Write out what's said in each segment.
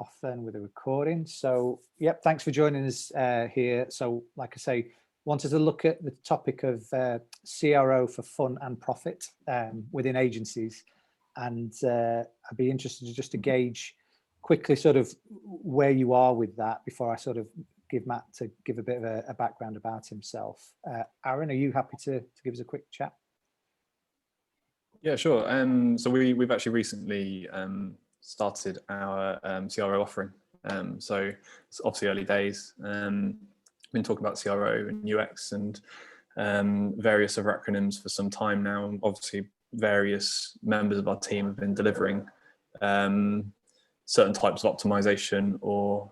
off then with the recording. So, yep, thanks for joining us here. So, like I say, wanted to look at the topic of CRO for fun and profit within agencies. And I'd be interested just to gauge quickly sort of where you are with that before I sort of give Matt to give a bit of a background about himself. Aaron, are you happy to give us a quick chat? Yeah, sure. So we've actually recently started our CRO offering. So it's obviously early days. We've been talking about CRO and UX and various other acronyms for some time now. Obviously, various members of our team have been delivering certain types of optimization or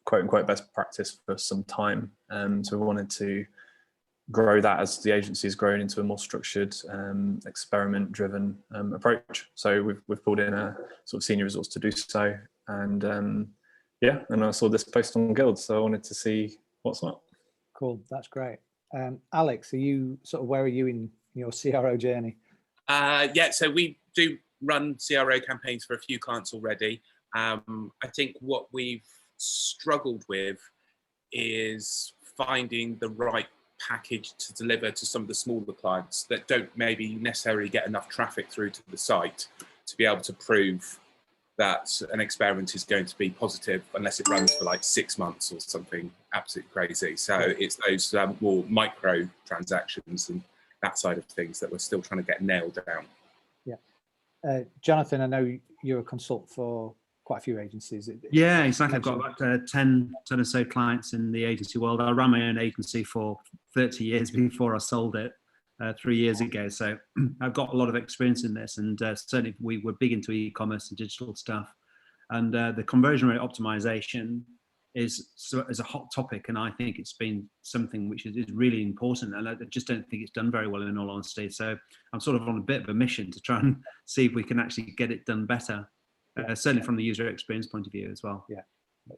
quote unquote best practice for some time. So we wanted to grow that as the agency has grown into a more structured, experiment-driven approach. So we've pulled in a sort of senior resource to do so, and yeah, and I saw this post on Guild, so I wanted to see what's what. Cool, that's great. Alex, are you sort of where are you in your CRO journey? Yeah, so we do run CRO campaigns for a few clients already. I think what we've struggled with is finding the right package to deliver to some of the smaller clients that don't maybe necessarily get enough traffic through to the site to be able to prove that an experiment is going to be positive unless it runs for like 6 months or something absolutely crazy. So it's those more micro transactions and that side of things that we're still trying to get nailed down. Yeah. Jonathan, I know you're a consultant for quite a few agencies. Yeah, exactly. I've got about 10 or so clients in the agency world. I ran my own agency for 30 years before I sold it 3 years ago. So I've got a lot of experience in this, and certainly we were big into e-commerce and digital stuff. And the conversion rate optimization is a hot topic, and I think it's been something which is really important, and I just don't think it's done very well, in all honesty. So I'm sort of on a bit of a mission to try and see if we can actually get it done better. Certainly from the user experience point of view as well. Yeah.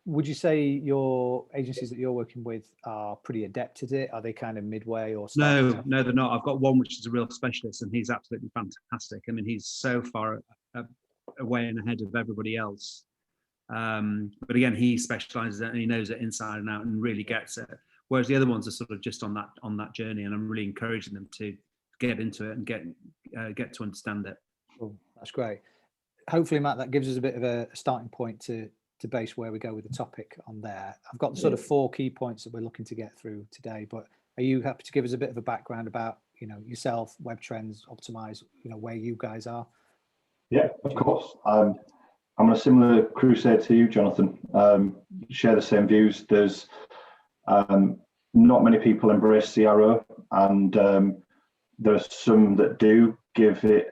Would you say your agencies that you're working with are pretty adept at it? Are they kind of midway or No, they're not. I've got one which is a real specialist, and he's absolutely fantastic. I mean, he's so far away and ahead of everybody else. But again, he specializes and he knows it inside and out and really gets it. Whereas the other ones are sort of just on that journey, and I'm really encouraging them to get into it and get to understand it. Cool. That's great. Hopefully, Matt, that gives us a bit of a starting point to base where we go with the topic on there. I've got sort of 4 key points that we're looking to get through today, but are you happy to give us a bit of a background about, yourself, Webtrends Optimise, where you guys are? Yeah, of course. I'm on a similar crusade to you, Jonathan. Share the same views. There's not many people embrace CRO, and there are some that do give it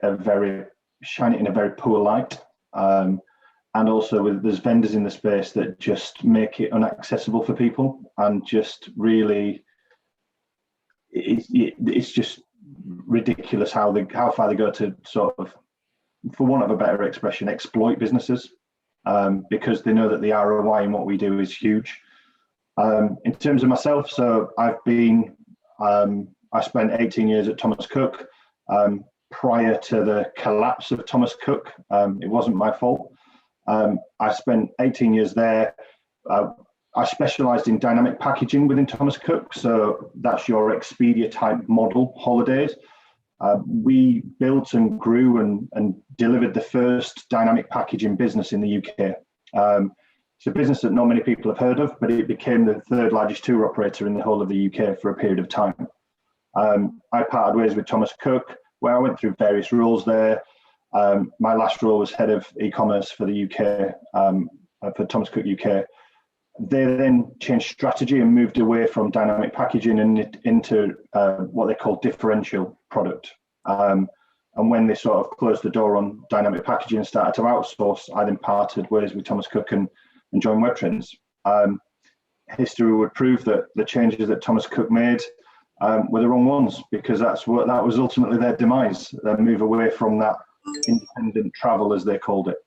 shine it in a very poor light, and also there's vendors in the space that just make it inaccessible for people, and just really it's just ridiculous how far they go to sort of, for want of a better expression, exploit businesses, because they know that the ROI in what we do is huge. In terms of myself, so I spent 18 years at Thomas Cook. Prior to the collapse of Thomas Cook, it wasn't my fault. I spent 18 years there. I specialized in dynamic packaging within Thomas Cook. So that's your Expedia type model holidays. We built and grew and delivered the first dynamic packaging business in the UK. It's a business that not many people have heard of, but it became the 3rd largest tour operator in the whole of the UK for a period of time. I parted ways with Thomas Cook, where I went through various roles there. My last role was head of e-commerce for the UK, for Thomas Cook UK. They then changed strategy and moved away from dynamic packaging and into what they call differential product. And when they sort of closed the door on dynamic packaging and started to outsource, I then parted ways with Thomas Cook and joined Webtrends. History would prove that the changes that Thomas Cook made were the wrong ones, because that was ultimately their demise, their move away from that independent travel, as they called it.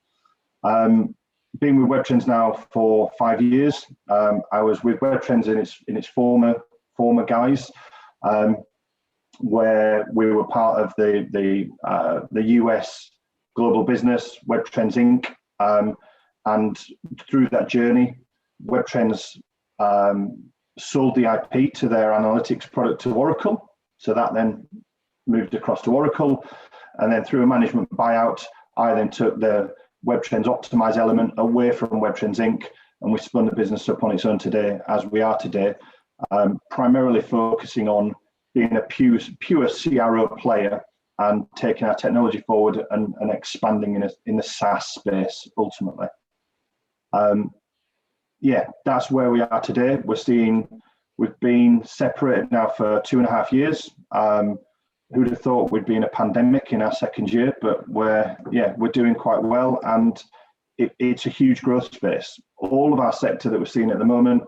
Been with Webtrends now for 5 years. I was with Webtrends in its former guise, where we were part of the US global business, Webtrends Inc. And through that journey, Webtrends sold the IP to their analytics product to Oracle. So that then moved across to Oracle. And then through a management buyout, I then took the Webtrends Optimise element away from Webtrends Inc. And we spun the business up on its own today, as we are today, primarily focusing on being a pure CRO player and taking our technology forward and expanding in the SaaS space ultimately. Yeah, that's where we are today. We've been separated now for 2.5 years. Who'd have thought we'd be in a pandemic in our second year, but we're doing quite well, and it's a huge growth space. All of our sector that we're seeing at the moment,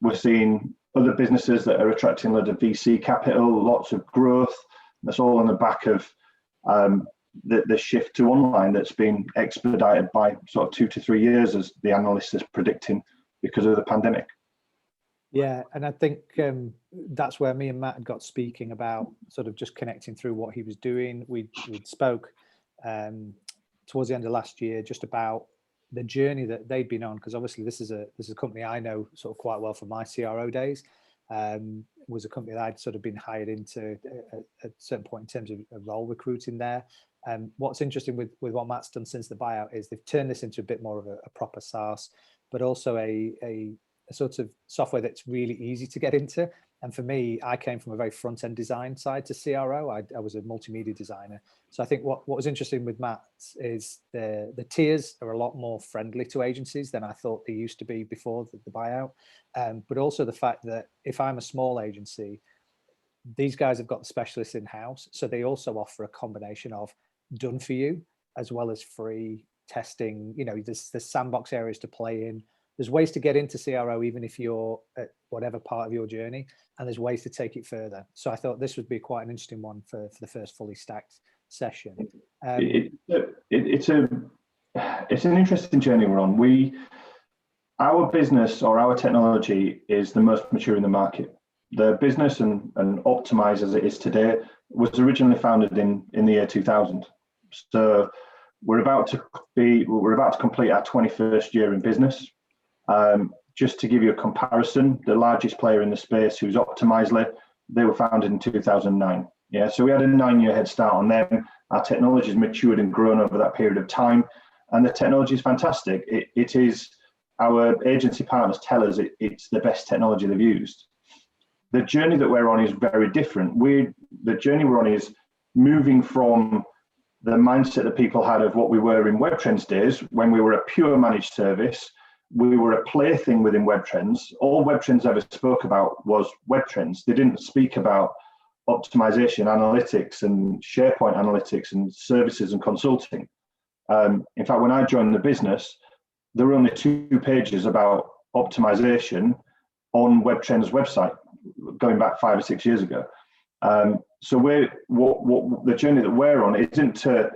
we're seeing other businesses that are attracting a lot of VC capital, lots of growth. That's all on the back of the shift to online that's been expedited by sort of 2 to 3 years, as the analyst is predicting, because of the pandemic. Yeah, and I think that's where me and Matt had got speaking about sort of just connecting through what he was doing. We spoke towards the end of last year just about the journey that they'd been on, because obviously this is a company I know sort of quite well from my CRO days. Was a company that I'd sort of been hired into at a certain point in terms of a role recruiting there. What's interesting with what Matt's done since the buyout is they've turned this into a bit more of a proper SaaS, but also a sort of software that's really easy to get into. And for me, I came from a very front-end design side to CRO. I was a multimedia designer. So I think what was interesting with Matt is the tiers are a lot more friendly to agencies than I thought they used to be before the buyout. But also the fact that if I'm a small agency, these guys have got the specialists in-house. So they also offer a combination of done for you as well as free testing. You know, there's sandbox areas to play in. There's ways to get into CRO even if you're at whatever part of your journey, and there's ways to take it further. So I thought this would be quite an interesting one for the first fully stacked session. It's an interesting journey we're on. Our business or our technology is the most mature in the market. The business and Optimise as it is today was originally founded in the year 2000. So we're about to complete our 21st year in business. Just to give you a comparison, the largest player in the space, who's Optimisely, they were founded in 2009. Yeah, so we had a 9-year head start on them. Our technology has matured and grown over that period of time, and the technology is fantastic. It is, our agency partners tell us it's the best technology they've used. The journey that we're on is very different. The journey we're on is moving from the mindset that people had of what we were in Webtrends days, when we were a pure managed service. We were a plaything within Webtrends. All Webtrends ever spoke about was Webtrends. They didn't speak about optimization, analytics, and SharePoint analytics, and services and consulting. In fact, when I joined the business, there were only 2 pages about optimization on Webtrends' website, going back 5 or 6 years ago. So the journey that we're on isn't to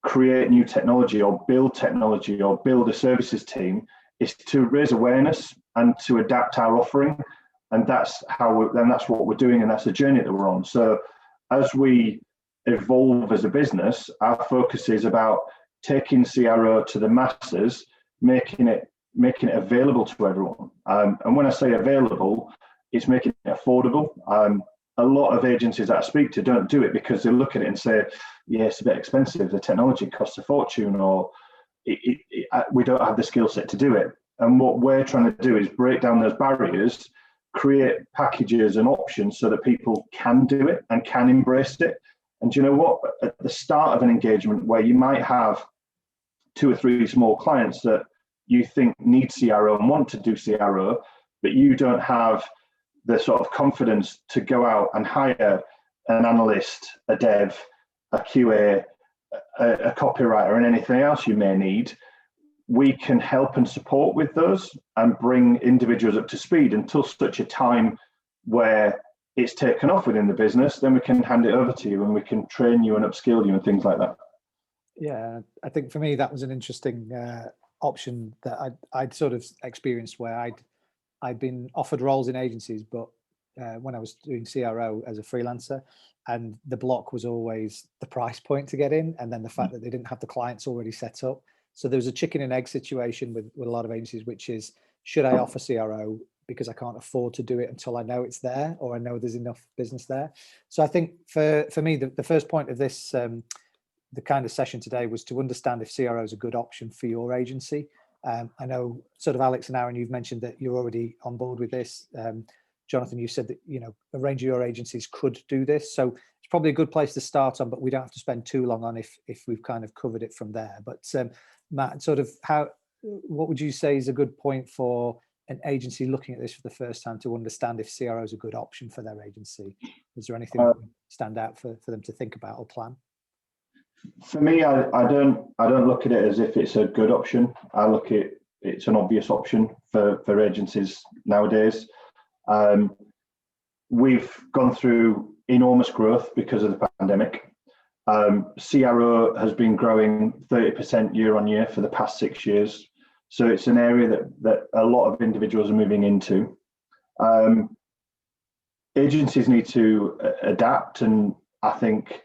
create new technology or build a services team. Is to raise awareness and to adapt our offering, and that's what we're doing, and that's the journey that we're on. So as we evolve as a business, our focus is about taking CRO to the masses, making it available to everyone. And when I say available, it's making it affordable. A lot of agencies that I speak to don't do it because they look at it and say, yeah, it's a bit expensive, the technology costs a fortune, or we don't have the skill set to do it. And what we're trying to do is break down those barriers, create packages and options so that people can do it and can embrace it. And you know what? At the start of an engagement where you might have 2 or 3 small clients that you think need CRO and want to do CRO, but you don't have the sort of confidence to go out and hire an analyst, a dev, a QA, a copywriter, and anything else you may need, we can help and support with those and bring individuals up to speed until such a time where it's taken off within the business. Then we can hand it over to you and we can train you and upskill you and things like that. Yeah, I think for me that was an interesting option that I'd sort of experienced, where I'd been offered roles in agencies, but when I was doing CRO as a freelancer, and the block was always the price point to get in, and then the fact that they didn't have the clients already set up. So there was a chicken and egg situation with a lot of agencies, which is, should I offer CRO because I can't afford to do it until I know it's there, or I know there's enough business there? So I think for me, the first point of this, the kind of session today, was to understand if CRO is a good option for your agency. I know sort of Alex and Aaron, you've mentioned that you're already on board with this. Jonathan, you said that, you know, a range of your agencies could do this. So it's probably a good place to start on, but we don't have to spend too long on if we've kind of covered it from there. But Matt, sort of what would you say is a good point for an agency looking at this for the first time to understand if CRO is a good option for their agency? Is there anything that would stand out for them to think about or plan? For me, I don't look at it as if it's a good option. I look at it's an obvious option for agencies nowadays. We've gone through enormous growth because of the pandemic. CRO has been growing 30% year on year for the past 6 years. So it's an area that a lot of individuals are moving into. Agencies need to adapt, and I think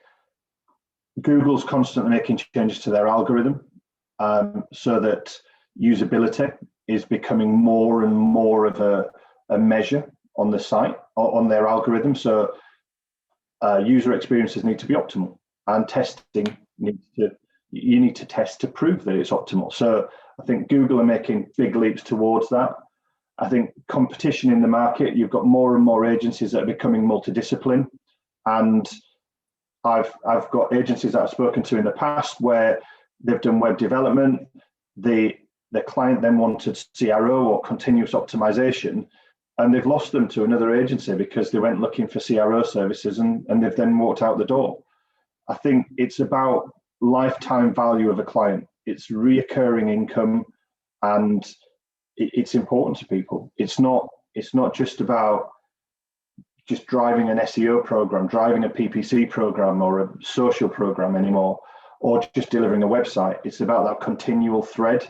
Google's constantly making changes to their algorithm, so that usability is becoming more and more of a measure on the site or on their algorithm. So user experiences need to be optimal, and testing you need to test to prove that it's optimal. So I think Google are making big leaps towards that. I think competition in the market, you've got more and more agencies that are becoming multidiscipline, and I've got agencies that I've spoken to in the past where they've done web development. The client then wanted CRO or continuous optimization, and they've lost them to another agency because they went looking for CRO services, and they've then walked out the door. I think it's about lifetime value of a client. It's reoccurring income, and it's important to people. It's not just about just driving an SEO program, driving a PPC program or a social program anymore, or just delivering a website. It's about that continual thread.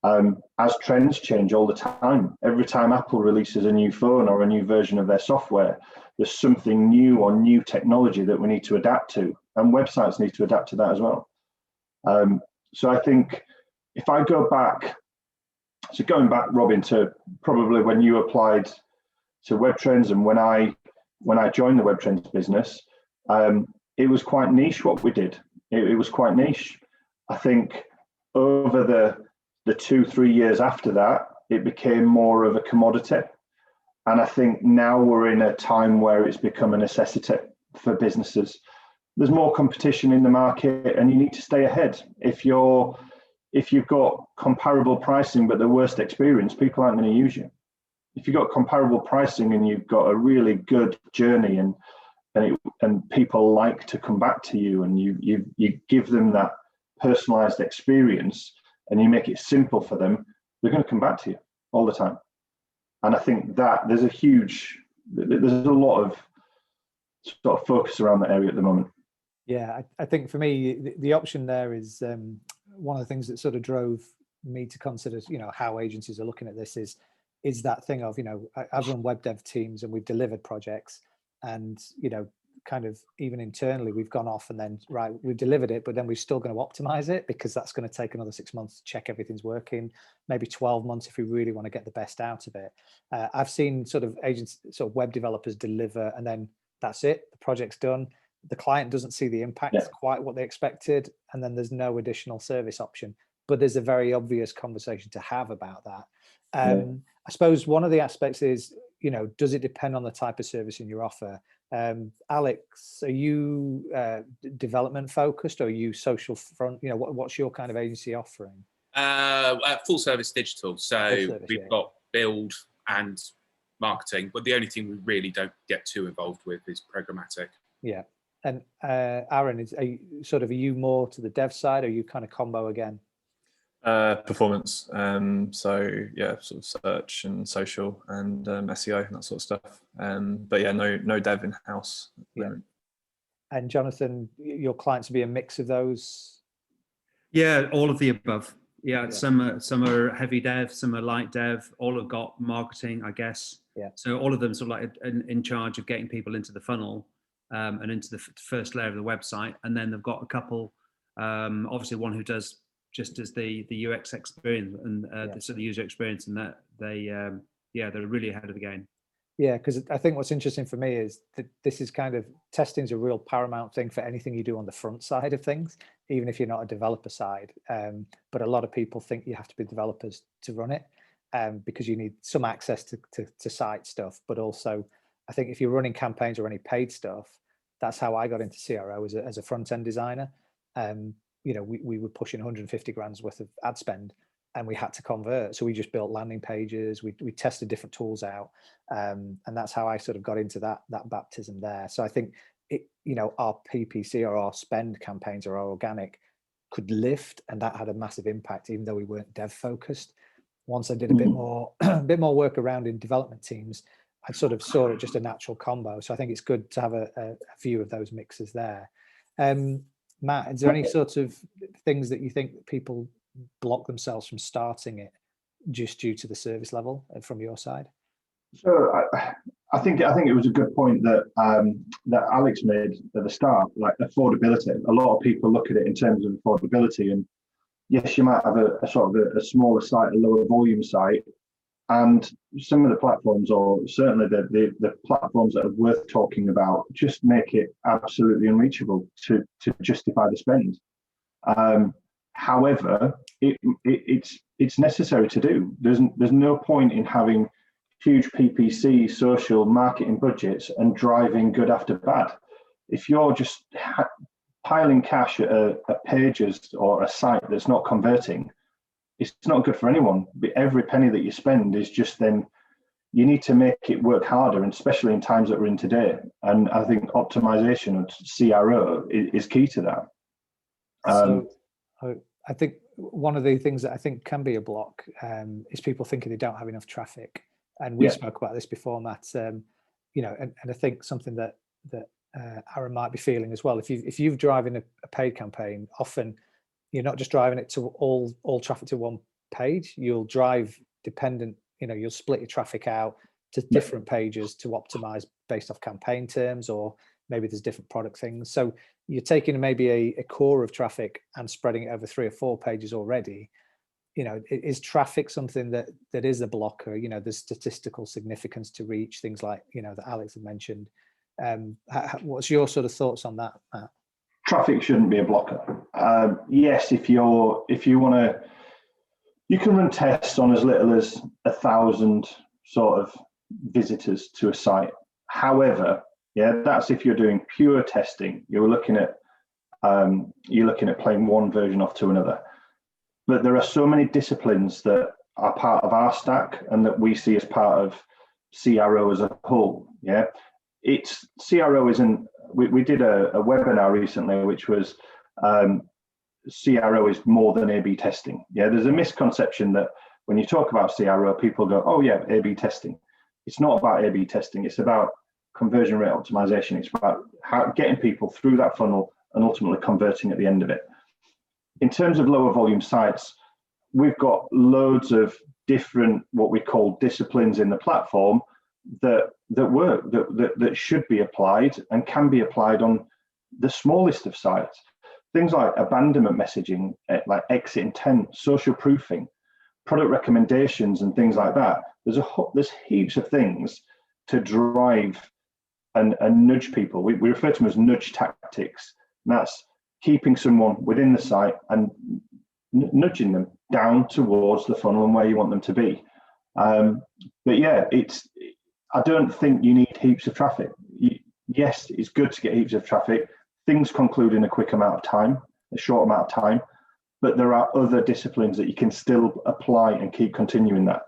As trends change all the time, every time Apple releases a new phone or a new version of their software, there's something new or new technology that we need to adapt to, and websites need to adapt to that as well. So I think if I go back, going back, Robin, to probably when you applied to Webtrends and when I joined the Webtrends business, it was quite niche what we did. It was quite niche. I think over the 2-3 years after that, it became more of a commodity. And I think now we're in a time where it's become a necessity for businesses. There's more competition in the market, and you need to stay ahead. If you've got comparable pricing but the worst experience, people aren't going to use you. If you've got comparable pricing and you've got a really good journey and people like to come back to you, and you give them that personalized experience and you make it simple for them, they're going to come back to you all the time. And I think that there's a lot of sort of focus around that area at the moment. Yeah, I think for me, the option there is one of the things that sort of drove me to consider, you know, how agencies are looking at this is that thing of, you know, I've run web dev teams and we've delivered projects, and, you know, kind of even internally we've gone off and then, right, we've delivered it, but then we're still going to optimize it, because that's going to take another 6 months to check everything's working, maybe 12 months if we really want to get the best out of it. I've seen sort of web developers deliver, and then that's it, the project's done. The client doesn't see the impact quite what they expected, and then there's no additional service option. But there's a very obvious conversation to have about that. I suppose one of the aspects is, you know, does it depend on the type of service in your offer? Alex, are you development focused, or are you social front? You know, what's your kind of agency offering? Full service digital. So we've got build and marketing, but the only thing we really don't get too involved with is programmatic. Yeah. And Aaron, are you more to the dev side, or are you kind of combo again? Performance. So yeah, sort of search and social and SEO and that sort of stuff. But yeah, no dev in house. Yeah. And Jonathan, your clients will be a mix of those? Yeah, all of the above. Yeah. Some are heavy dev, some are light dev. All have got marketing, I guess. Yeah. So all of them sort of like in charge of getting people into the funnel and into the first layer of the website, and then they've got a couple. Obviously, one who does just as the UX experience and the user experience, and that they're really ahead of the game. Yeah, because I think what's interesting for me is that this is kind of, testing is a real paramount thing for anything you do on the front side of things, even if you're not a developer side. But a lot of people think you have to be developers to run it, because you need some access to site stuff. But also, I think if you're running campaigns or any paid stuff, that's how I got into CRO as a front end designer. We were pushing 150 grand's worth of ad spend, and we had to convert. So we just built landing pages. We tested different tools out, and that's how I sort of got into that baptism there. So I think our PPC or our spend campaigns or our organic could lift, and that had a massive impact, even though we weren't dev focused. Once I did a bit more work around in development teams, I sort of saw it just a natural combo. So I think it's good to have a few of those mixes there. Matt, is there any sort of things that you think people block themselves from starting it just due to the service level from your side? So I think it was a good point that that Alex made at the start, like affordability. A lot of people look at it in terms of affordability, and yes, you might have a sort of a smaller site, a lower volume site, and some of the platforms, or certainly the platforms that are worth talking about, just make it absolutely unreachable to justify the spend. However, it's necessary to do. There's no point in having huge PPC social marketing budgets and driving good after bad. If you're just piling cash at a pages or a site that's not converting, it's not good for anyone. Every penny that you spend is just then, you need to make it work harder, and especially in times that we're in today. And I think optimization of CRO is key to that. So I think one of the things that I think can be a block is people thinking they don't have enough traffic. And we spoke about this before, Matt. And I think something that Aaron might be feeling as well. If you're driving a paid campaign, often you're not just driving it to all traffic to one page. You'll drive dependent. You'll split your traffic out to different pages to optimize based off campaign terms, or maybe there's different product things. So you're taking maybe a core of traffic and spreading it over 3 or 4 pages already. Is traffic something that is a blocker? There's statistical significance to reach, things like, that Alex had mentioned. What's your sort of thoughts on that, Matt? Traffic shouldn't be a blocker. Yes, if you want to, you can run tests on as little as 1,000 sort of visitors to a site. However, that's if you're doing pure testing. You're looking at playing one version off to another. But there are so many disciplines that are part of our stack and that we see as part of CRO as a whole. CRO isn't. We did a webinar recently, which was CRO is more than A/B testing. There's a misconception that when you talk about CRO, people go, "Oh yeah, A/B testing." It's not about A/B testing. It's about conversion rate optimization. It's about getting people through that funnel and ultimately converting at the end of it. In terms of lower volume sites, we've got loads of different what we call disciplines in the platform that work, that should be applied and can be applied on the smallest of sites. Things like abandonment messaging, like exit intent, social proofing, product recommendations, and things like that. There's heaps of things to drive and nudge people. We refer to them as nudge tactics. And that's keeping someone within the site and nudging them down towards the funnel and where you want them to be. But I don't think you need heaps of traffic. Yes, it's good to get heaps of traffic. Things conclude in a short amount of time, but there are other disciplines that you can still apply and keep continuing that.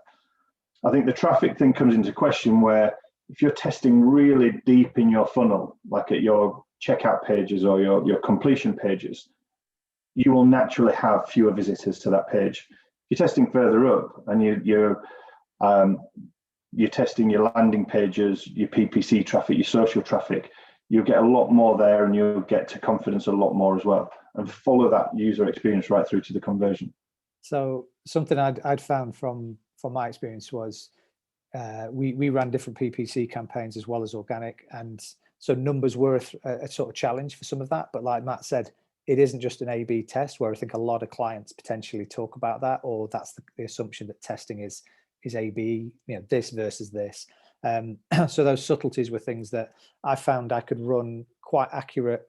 I think the traffic thing comes into question where if you're testing really deep in your funnel, like at your checkout pages or your completion pages, you will naturally have fewer visitors to that page. If you're testing further up and you're testing your landing pages, your PPC traffic, your social traffic, you'll get a lot more there, and you'll get to confidence a lot more as well, and follow that user experience right through to the conversion. So something I'd found from my experience was we ran different PPC campaigns as well as organic, and so numbers were a sort of challenge for some of that. But like Matt said, it isn't just an A/B test, where I think a lot of clients potentially talk about that, or that's the assumption that testing is A/B, this versus this. So those subtleties were things that I found I could run quite accurate,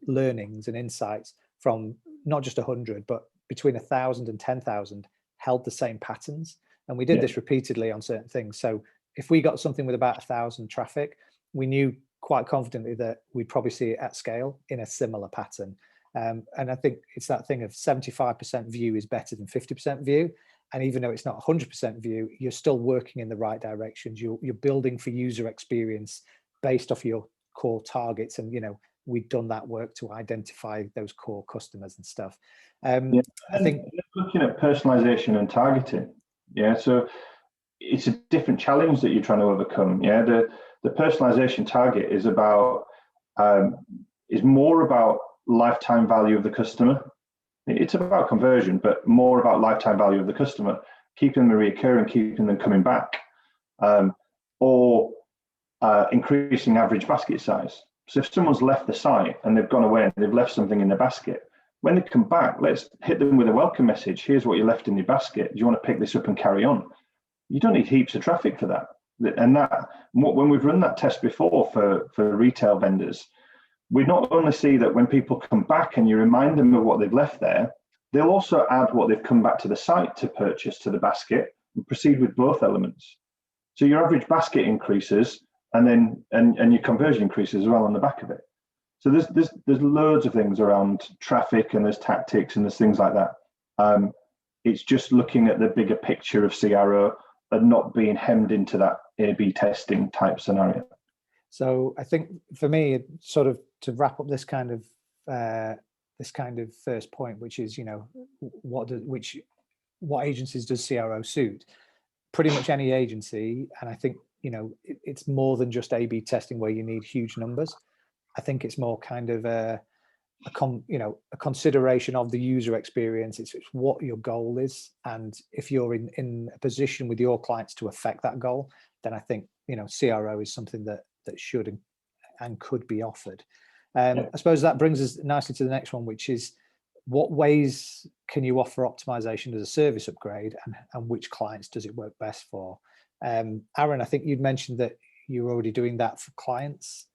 learnings and insights from not just 100, but between 1,000 and 10,000 held the same patterns. And we did this repeatedly on certain things. So if we got something with about 1,000 traffic, we knew quite confidently that we'd probably see it at scale in a similar pattern. And I think it's that thing of 75% view is better than 50% view. And even though it's not 100% view, you're still working in the right directions. You're building for user experience based off your core targets. And, we've done that work to identify those core customers and stuff. I think looking at personalization and targeting. So it's a different challenge that you're trying to overcome. The personalization target is more about lifetime value of the customer. It's about conversion, but more about lifetime value of the customer, keeping them reoccurring, keeping them coming back, or increasing average basket size. So if someone's left the site and they've gone away and they've left something in the basket, when they come back, let's hit them with a welcome message. Here's what you left in your basket. Do you want to pick this up and carry on? You don't need heaps of traffic for that. And when we've run that test before for retail vendors, we not only see that when people come back and you remind them of what they've left there, they'll also add what they've come back to the site to purchase to the basket and proceed with both elements. So your average basket increases, and your conversion increases as well on the back of it. So there's loads of things around traffic, and there's tactics, and there's things like that. It's just looking at the bigger picture of CRO and not being hemmed into that A/B testing type scenario. So I think for me, sort of to wrap up this kind of first point, which is what agencies does CRO suit? Pretty much any agency, and I think it's more than just A/B testing where you need huge numbers. I think it's more kind of a consideration of the user experience. It's what your goal is, and if you're in a position with your clients to affect that goal, then I think CRO is something that should and could be offered. I suppose that brings us nicely to the next one, which is what ways can you offer optimization as a service upgrade, and which clients does it work best for? Aaron, I think you'd mentioned that you're already doing that for clients.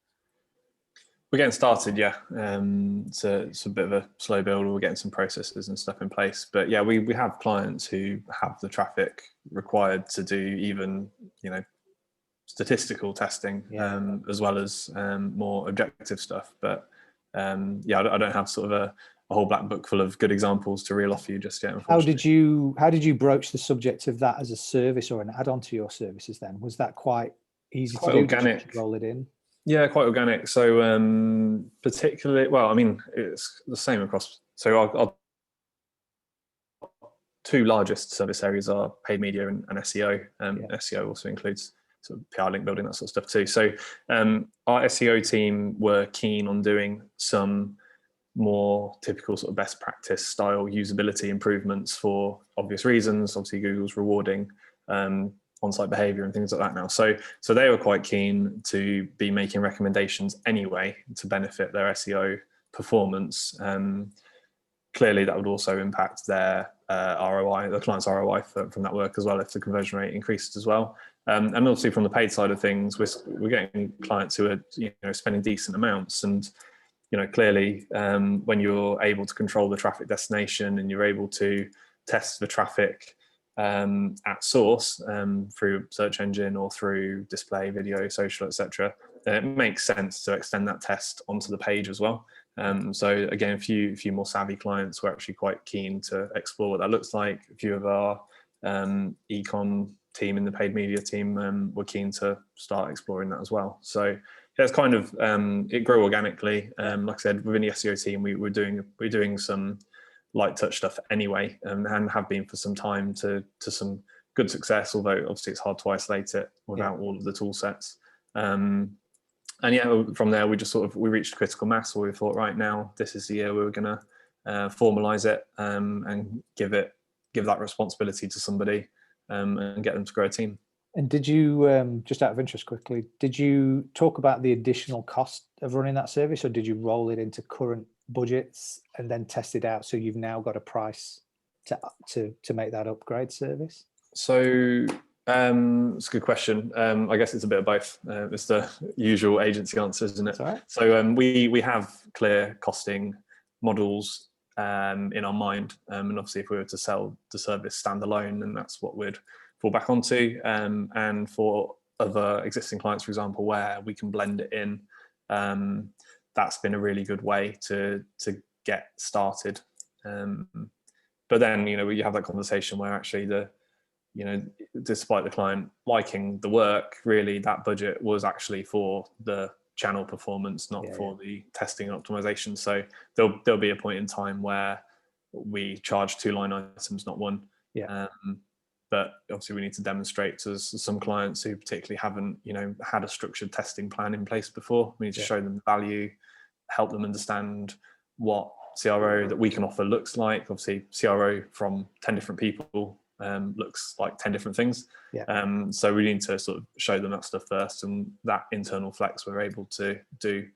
We're getting started, yeah. It's a bit of a slow build. We're getting some processes and stuff in place, but yeah, we have clients who have the traffic required to do even statistical testing, as well as more objective stuff. But I don't have sort of a whole black book full of good examples to reel off you just yet. How did you broach the subject of that as a service or an add-on to your services then? Was that quite easy to do? Organic. Did you roll it in? Yeah, quite organic. So particularly, it's the same across. So our two largest service areas are paid media and SEO. SEO also includes sort of PR link building, that sort of stuff too. So our SEO team were keen on doing some more typical sort of best practice style usability improvements for obvious reasons. Obviously, Google's rewarding on-site behavior and things like that now. So they were quite keen to be making recommendations anyway to benefit their SEO performance. Clearly, that would also impact their ROI, the client's ROI from that work as well, if the conversion rate increased as well. And obviously, from the paid side of things, we're getting clients who are spending decent amounts, and clearly, when you're able to control the traffic destination and you're able to test the traffic at source through search engine or through display, video, social, etc., then it makes sense to extend that test onto the page as well. So again, a few more savvy clients were actually quite keen to explore what that looks like. A few of our econ team in the paid media team were keen to start exploring that as well. So it's kind of it grew organically. Like I said, within the SEO team, we're doing some light touch stuff anyway, and have been for some time to some good success. Although obviously it's hard to isolate it without all of the tool sets. And from there we just we reached critical mass where we thought, right, now this is the year we were going to formalize it and give that responsibility to somebody and get them to grow a team. And did you, just out of interest quickly, did you talk about the additional cost of running that service, or did you roll it into current budgets and then tested out, so you've now got a price to make that upgrade service? So it's a good question. I guess it's a bit of both. It's the usual agency answer, isn't it? That's all right. So we have clear costing models in our mind, and obviously if we were to sell the service standalone, then that's what we'd fall back onto. And for other existing clients, for example, where we can blend it in, that's been a really good way to get started. But then, you know, you have that conversation where actually despite the client liking the work, really that budget was actually for the channel performance, not for the testing and optimization. So there'll be a point in time where we charge 2 line items, not 1. But obviously we need to demonstrate to some clients who particularly haven't, had a structured testing plan in place before. We need to show them the value, help them understand what CRO that we can offer looks like. Obviously CRO from 10 different people looks like 10 different things. So we need to sort of show them that stuff first, and that internal flex we're able to do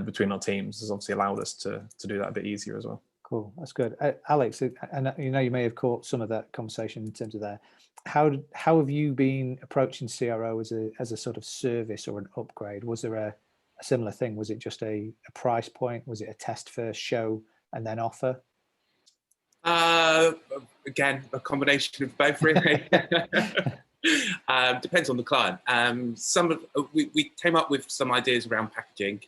between our teams has obviously allowed us to do that a bit easier as well. Cool, that's good. Alex, and you may have caught some of that conversation in terms of that. How have you been approaching CRO as a sort of service or an upgrade? Was there a similar thing? Was it just a price point? Was it a test first, show, and then offer? Again, a combination of both, really. Depends on the client. We came up with some ideas around packaging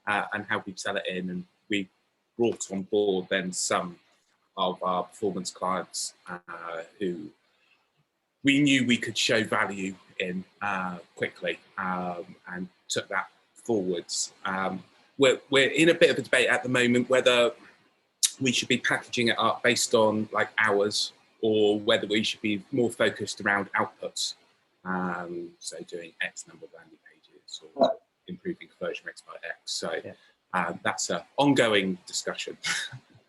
and how we sell it in, and we brought on board then some of our performance clients who we knew we could show value in quickly, and took that forwards. We're in a bit of a debate at the moment whether we should be packaging it up based on like hours, or whether we should be more focused around outputs. So doing X number of landing pages, or improving conversion rates by X. So that's an ongoing discussion.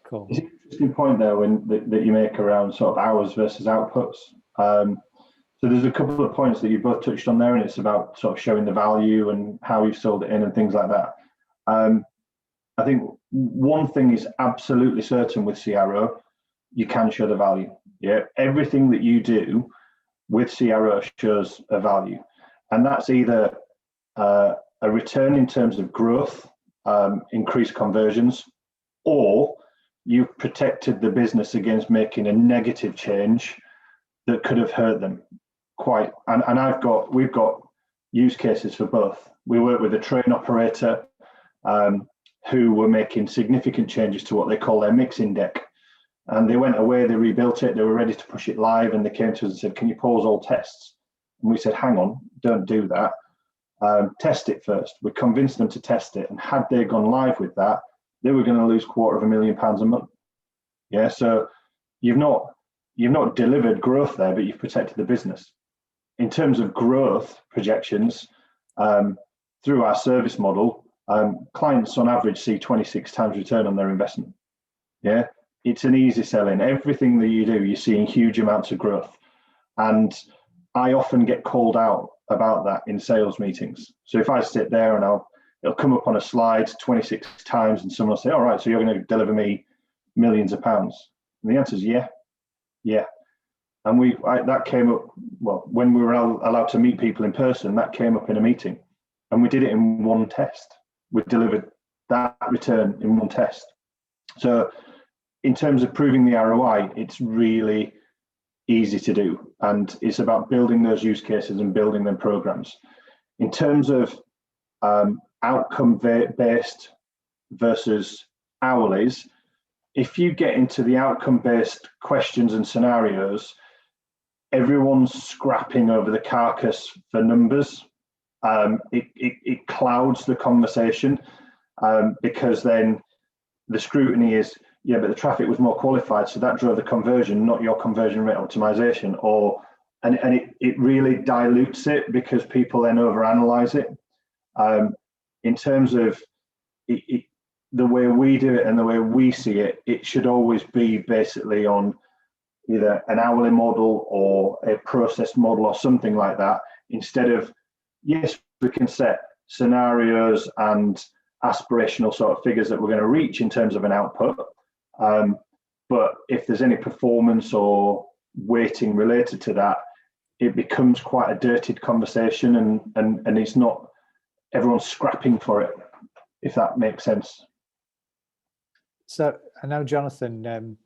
Cool. It's an interesting point there that you make around sort of hours versus outputs. So there's a couple of points that you both touched on there, and it's about sort of showing the value and how you've sold it in and things like that. I think one thing is absolutely certain with CRO, you can show the value. Everything that you do with CRO shows a value, and that's either a return in terms of growth, increased conversions, or you've protected the business against making a negative change that could have hurt them quite. And we've got use cases for both. We work with a train operator who were making significant changes to what they call their mixing deck. And they went away, they rebuilt it, they were ready to push it live, and they came to us and said, can you pause all tests? And we said, hang on, don't do that. Test it first. We convinced them to test it, and had they gone live with that, they were going to lose £250,000 a month. So you've not delivered growth there, but you've protected the business. In terms of growth projections, through our service model, clients on average see 26 times return on their investment. It's an easy selling. Everything that you do, you're seeing huge amounts of growth. And I often get called out about that in sales meetings. So if I sit there and it'll come up on a slide 26 times, and someone will say, all right, so you're going to deliver me millions of pounds. And the answer is yeah. And that came up, well, when we were allowed to meet people in person, that came up in a meeting, and we did it in one test. We delivered that return in one test. So in terms of proving the ROI, it's really easy to do, and it's about building those use cases and building them programs. In terms of outcome based versus hourlies, if you get into the outcome based questions and scenarios, everyone's scrapping over the carcass for numbers. It clouds the conversation, because then the scrutiny is, but the traffic was more qualified, so that drove the conversion, not your conversion rate optimization. And it really dilutes it, because people then overanalyze it. In terms of the way we do it and the way we see it, it should always be basically on either an hourly model or a process model or something like that, instead of, yes, we can set scenarios and aspirational sort of figures that we're going to reach in terms of an output. But if there's any performance or weighting related to that, it becomes quite a dirtied conversation, and it's not everyone's scrapping for it, if that makes sense. So I know Jonathan.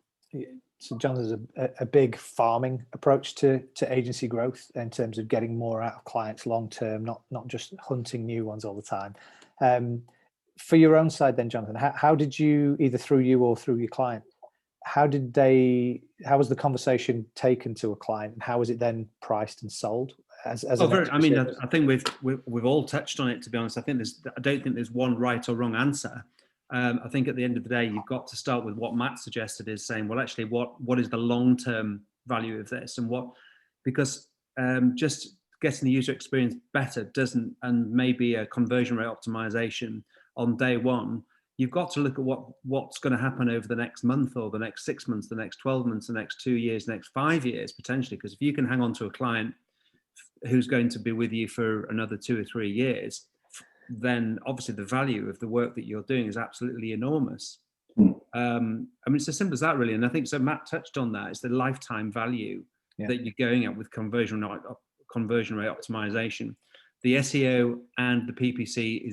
So Jonathan's a big farming approach to agency growth in terms of getting more out of clients long term, not just hunting new ones all the time. For your own side, then, Jonathan, how did you, either through you or through your client, how was the conversation taken to a client, and how was it then priced and sold? I think we've all touched on it, to be honest. I don't think there's one right or wrong answer. I think at the end of the day, you've got to start with what Matt suggested, is saying, well, actually, what is the long-term value of this, and because just getting the user experience better doesn't, and maybe a conversion rate optimization on day one, you've got to look at what's going to happen over the next month, or the next 6 months, the next 12 months, the next 2 years, the next 5 years, potentially. Because if you can hang on to a client who's going to be with you for another 2 or 3 years, then obviously the value of the work that you're doing is absolutely enormous. It's as simple as that, really. And I think, so Matt touched on that, it's the lifetime value that you're going at with conversion rate optimization. The SEO and the PPC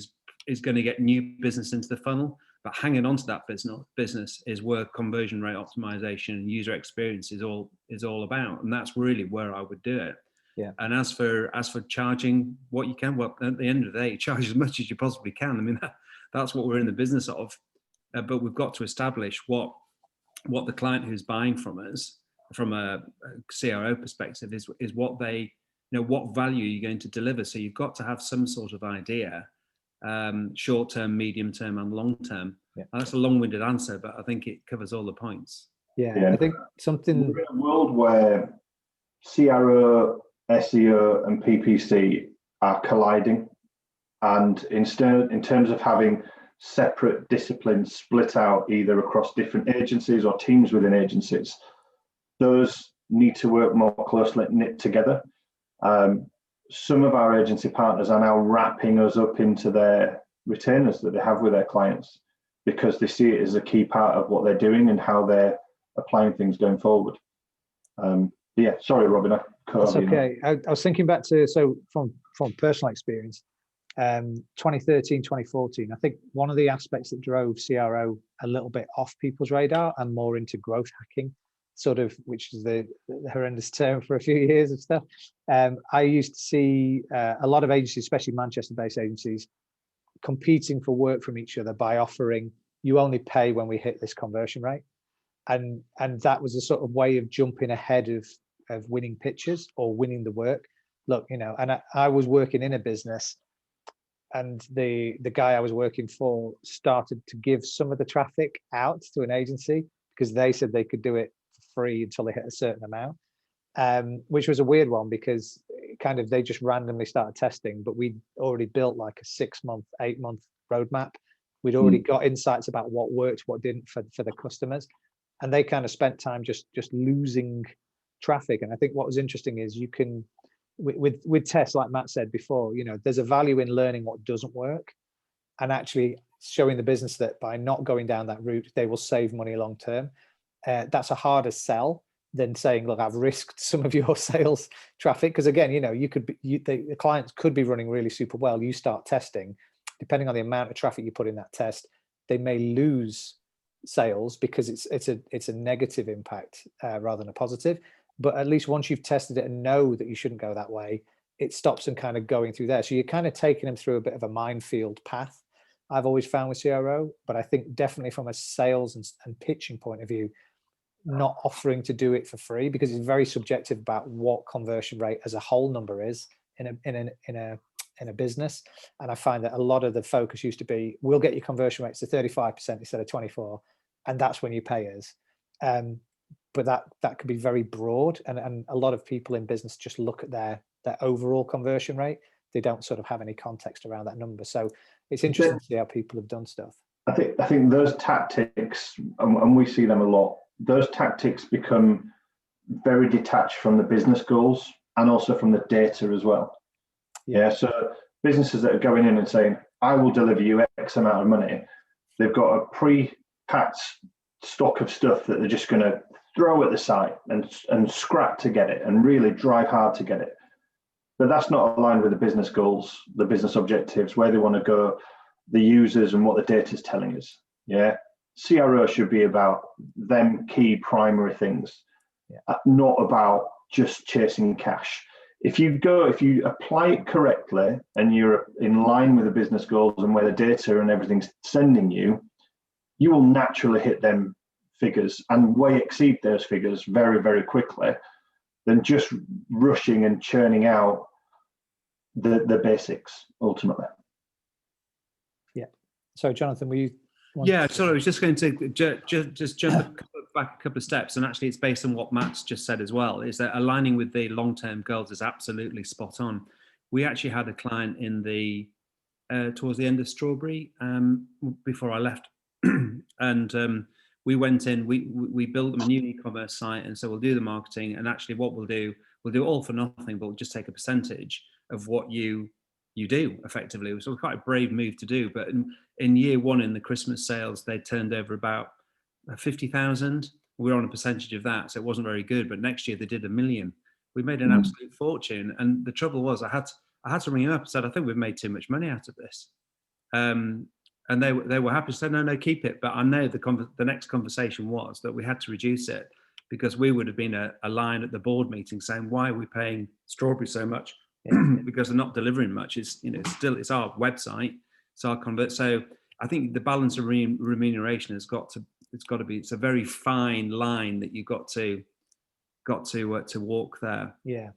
is going to get new business into the funnel, but hanging on to that business is where conversion rate optimization and user experience is all about. And that's really where I would do it. Yeah. And as for charging what you can, well, at the end of the day, charge as much as you possibly can. I mean, that's what we're in the business of. But we've got to establish what the client who's buying from us, from a CRO perspective, is what they, what value you're going to deliver. So you've got to have some sort of idea, short term, medium term, and long term. Yeah. That's a long-winded answer, but I think it covers all the points. Yeah. I think something. We're in a world where CRO, SEO, and PPC are colliding, and in terms of having separate disciplines split out either across different agencies or teams within agencies, those need to work more closely knit together. Some of our agency partners are now wrapping us up into their retainers that they have with their clients, because they see it as a key part of what they're doing and how they're applying things going forward. Sorry, Robin. That's okay. I was thinking back to, so from personal experience, 2013, 2014, I think one of the aspects that drove CRO a little bit off people's radar and more into growth hacking, sort of, which is the horrendous term for a few years of stuff. I used to see a lot of agencies, especially Manchester-based agencies, competing for work from each other by offering, you only pay when we hit this conversion rate. And that was a sort of way of jumping ahead of winning pitches or winning the work. Look, and I was working in a business, and the guy I was working for started to give some of the traffic out to an agency because they said they could do it for free until they hit a certain amount, which was a weird one, because kind of they just randomly started testing, but we'd already built like a 6-month, 8-month roadmap. We'd already got insights about what worked, what didn't for the customers, and they kind of spent time just losing traffic. And I think what was interesting is you can, with tests, like Matt said before, there's a value in learning what doesn't work and actually showing the business that by not going down that route, they will save money long term. That's a harder sell than saying, look, I've risked some of your sales traffic. Because again, the clients could be running really super well. You start testing, depending on the amount of traffic you put in that test, they may lose sales because it's a negative impact rather than a positive. But at least once you've tested it and know that you shouldn't go that way, it stops them kind of going through there. So you're kind of taking them through a bit of a minefield path, I've always found with CRO. But I think definitely from a sales and pitching point of view, not offering to do it for free, because it's very subjective about what conversion rate as a whole number is in a business. And I find that a lot of the focus used to be, we'll get your conversion rates to 35% instead of 24%, and that's when you pay us. But that could be very broad, and a lot of people in business just look at their overall conversion rate. They don't sort of have any context around that number. So it's interesting to see how people have done stuff. I think those tactics, and we see them a lot, those tactics become very detached from the business goals and also from the data as well. Yeah, so businesses that are going in and saying, I will deliver you X amount of money. They've got a pre-packed stock of stuff that they're just going to throw at the site and scrap to get it and really drive hard to get it. But that's not aligned with the business goals, the business objectives, where they want to go, the users and what the data is telling us. Yeah. CRO should be about them key primary things, not about just chasing cash. If you apply it correctly and you're in line with the business goals and where the data and everything's sending you, you will naturally hit them figures and way exceed those figures very, very quickly than just rushing and churning out the basics ultimately. Yeah. So Jonathan, were you? Yeah, sorry, I was just going to just jump back a couple of steps, and actually it's based on what Matt's just said as well, is that aligning with the long-term goals is absolutely spot on. We actually had a client in the towards the end of Strawberry before I left, and we went in, we built them a new e-commerce site, and so we'll do the marketing, and actually what we'll do it all for nothing, but we'll just take a percentage of what you do effectively. It was quite a brave move to do, but in year one in the Christmas sales, they turned over about 50,000. We were on a percentage of that, so it wasn't very good. But next year they did 1 million. We made an absolute fortune, and the trouble was I had to ring him up and said, I think we've made too much money out of this. And they were happy to say, no, keep it. But I know the next conversation was that we had to reduce it because we would have been a line at the board meeting saying, why are we paying Strawberry so much? Because they're not delivering much. It's it's our website, it's our convert. So I think the balance of remuneration it's got to be. It's a very fine line that you've got to walk there. Yeah.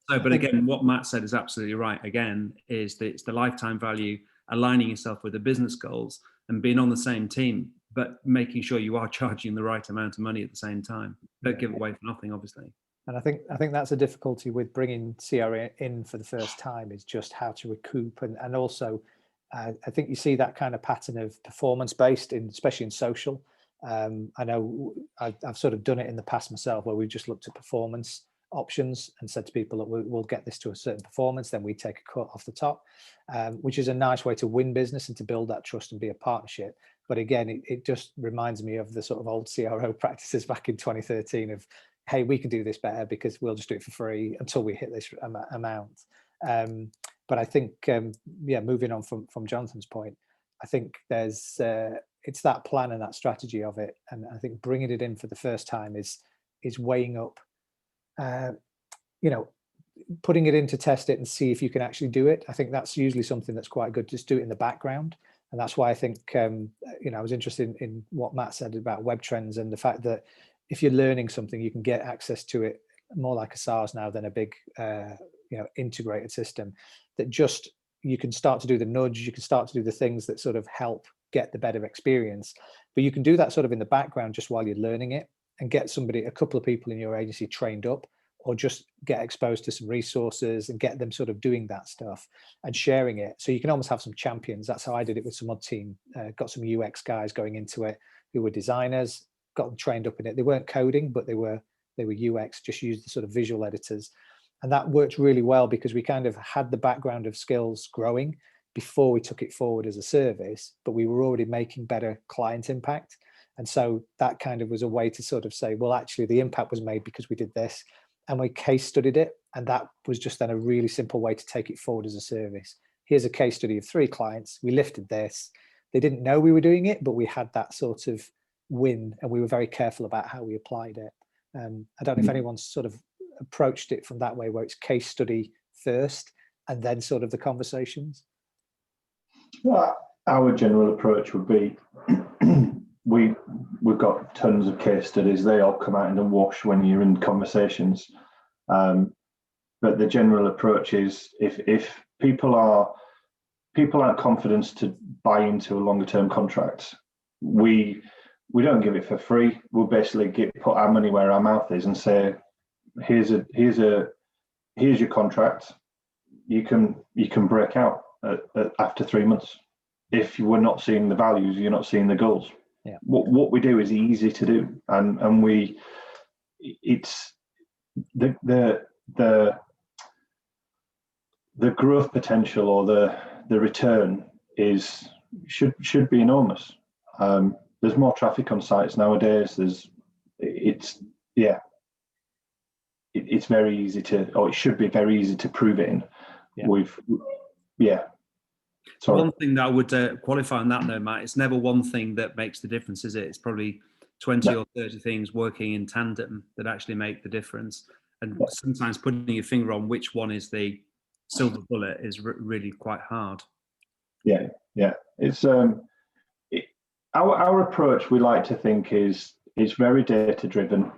So, but again, what Matt said is absolutely right. Again, is that it's the lifetime value, aligning yourself with the business goals, and being on the same team, but making sure you are charging the right amount of money at the same time. Don't give it away for nothing, obviously. And I think that's a difficulty with bringing CRO in for the first time, is just how to recoup, and also I think you see that kind of pattern of performance based, especially in social. I know I've sort of done it in the past myself, where we've just looked at performance options and said to people that we'll get this to a certain performance, then we take a cut off the top, which is a nice way to win business and to build that trust and be a partnership. But again, it just reminds me of the sort of old CRO practices back in 2013 of, hey, we can do this better because we'll just do it for free until we hit this amount. But I think, moving on from Jonathan's point, I think there's it's that plan and that strategy of it, and I think bringing it in for the first time is weighing up, putting it in to test it and see if you can actually do it. I think that's usually something that's quite good. Just do it in the background, and that's why I think I was interested in what Matt said about Webtrends and the fact that if you're learning something, you can get access to it more like a SaaS now than a big, integrated system. That just you can start to do the nudge, you can start to do the things that sort of help get the better experience. But you can do that sort of in the background just while you're learning it, and get a couple of people in your agency trained up, or just get exposed to some resources and get them sort of doing that stuff and sharing it. So you can almost have some champions. That's how I did it with some odd team. Got some UX guys going into it who were designers, got them trained up in it. They weren't coding, but they were UX, just used the sort of visual editors. And that worked really well because we kind of had the background of skills growing before we took it forward as a service, but we were already making better client impact. And so that kind of was a way to sort of say, well, actually the impact was made because we did this, and we case studied it. And that was just then a really simple way to take it forward as a service. Here's a case study of 3 clients. We lifted this. They didn't know we were doing it, but we had that sort of win, and we were very careful about how we applied it. I don't know if anyone's sort of approached it from that way, where it's case study first and then sort of the conversations. Well, our general approach would be we've got tons of case studies. They all come out in the wash when you're in conversations. But the general approach is if people aren't confident to buy into a longer term contract, we don't give it for free. We'll basically put our money where our mouth is and say, here's your contract. You can break out after 3 months. If you were not seeing the values, you're not seeing the goals. Yeah. What we do is easy to do, and it's the growth potential or the return should be enormous. There's more traffic on sites nowadays. It's very easy to, or it should be very easy to prove it in. Sorry. One thing that I would qualify on that though, Matt, it's never one thing that makes the difference, is it? It's probably 20 or 30 things working in tandem that actually make the difference. And sometimes putting your finger on which one is the silver bullet is really quite hard. Yeah. It's our approach, we like to think, is very data driven.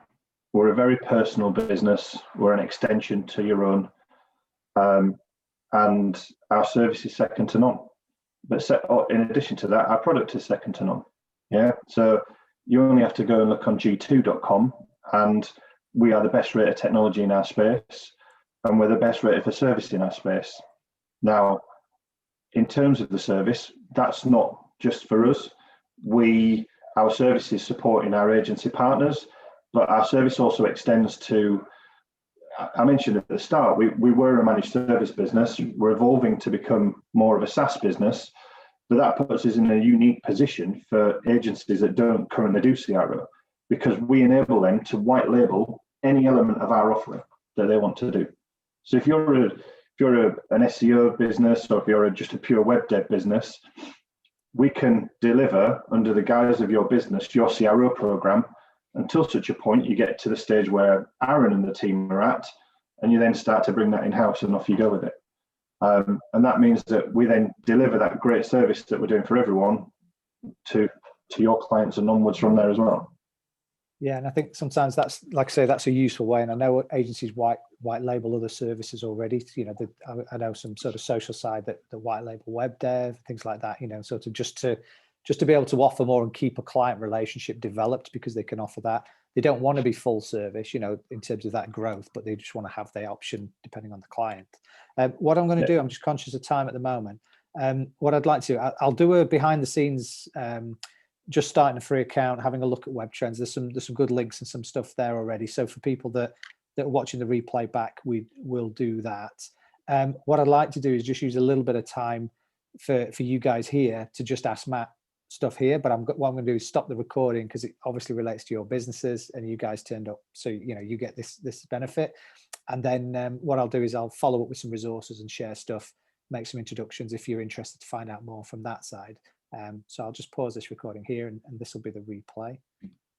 We're a very personal business. We're an extension to your own, and our service is second to none. But in addition to that, our product is second to none. Yeah, so you only have to go and look on g2.com, and we are the best rated technology in our space, and we're the best rated for service in our space. Now, in terms of the service, that's not just for us. Our service is supporting our agency partners, but our service also extends to, I mentioned at the start, we were a managed service business. We're evolving to become more of a SaaS business, but that puts us in a unique position for agencies that don't currently do CRO, because we enable them to white label any element of our offering that they want to do. So if you're an SEO business, or if you're just a pure web dev business, we can deliver under the guise of your business your CRO program until such a point you get to the stage where Aaron and the team are at, and you then start to bring that in-house and off you go with it. And that means that we then deliver that great service that we're doing for everyone to your clients and onwards from there as well. Yeah, and I think sometimes that's, like I say, that's a useful way. And I know agencies white label other services already. You know, I know some sort of social side that the white label web dev, things like that. You know, sort of just to be able to offer more and keep a client relationship developed, because they can offer that. They don't want to be full service, you know, in terms of that growth, but they just want to have the option depending on the client. What I'm going to do, I'm just conscious of time at the moment. What I'd like to, I'll do a behind the scenes, just starting a free account, having a look at Webtrends. There's some good links and some stuff there already. So for people that are watching the replay back, we will do that. What I'd like to do is just use a little bit of time for you guys here to just ask Matt stuff here, but what I'm going to do is stop the recording, because it obviously relates to your businesses and you guys turned up, so you know you get this benefit. And then what I'll do is I'll follow up with some resources and share stuff, make some introductions if you're interested to find out more from that side. So I'll just pause this recording here, and this will be the replay.